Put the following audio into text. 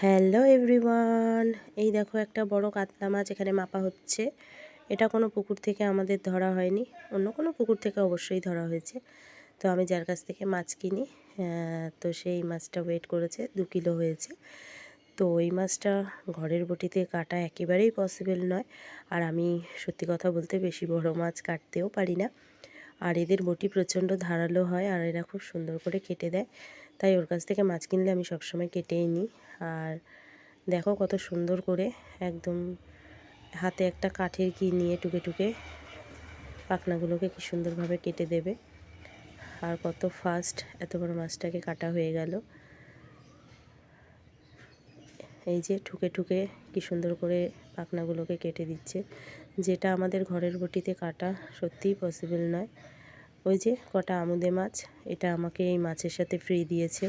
Hello everyone, এই দেখো একটা বড় কাতলা মাছ এখানে মাপা হচ্ছে। এটা কোনো পুকুর থেকে আমাদের ধরা হয়নি, অন্য কোনো পুকুর থেকে অবশ্যই ধরা হয়েছে। তো আমি যার কাছ থেকে মাছ কিনি, তো সেই মাছটা ওয়েট করেছে 2 কিলো হয়েছে। তো ওই মাছটা ঘরের বটিতে কাটা একেবারেই পসিবল নয়। আর আমি সত্যি কথা বলতে বেশি বড় মাছ কাটতেও পারি না। আর এদের বটি প্রচণ্ড ধারালো হয় আর এরা খুব সুন্দর করে কেটে দেয়। তাই ওর কাছ থেকে মাছ কিনলে আমি সবসময় কেটেই নিই। আর দেখো কত সুন্দর করে একদম হাতে একটা কাঠের কি নিয়ে টুকে টুকে পাখনাগুলোকে কি সুন্দরভাবে কেটে দেবে। আর কত ফাস্ট এত বড় মাছটাকে কাটা হয়ে গেল। এই যে ঠুকে ঠুকে কি সুন্দর করে পাখনাগুলোকে কেটে দিচ্ছে, যেটা আমাদের ঘরের বটিতে কাটা সত্যিই পসিবল নয়। ওই যে কটা আমুদে মাছ, এটা আমাকে এই মাছের সাথে ফ্রি দিয়েছে।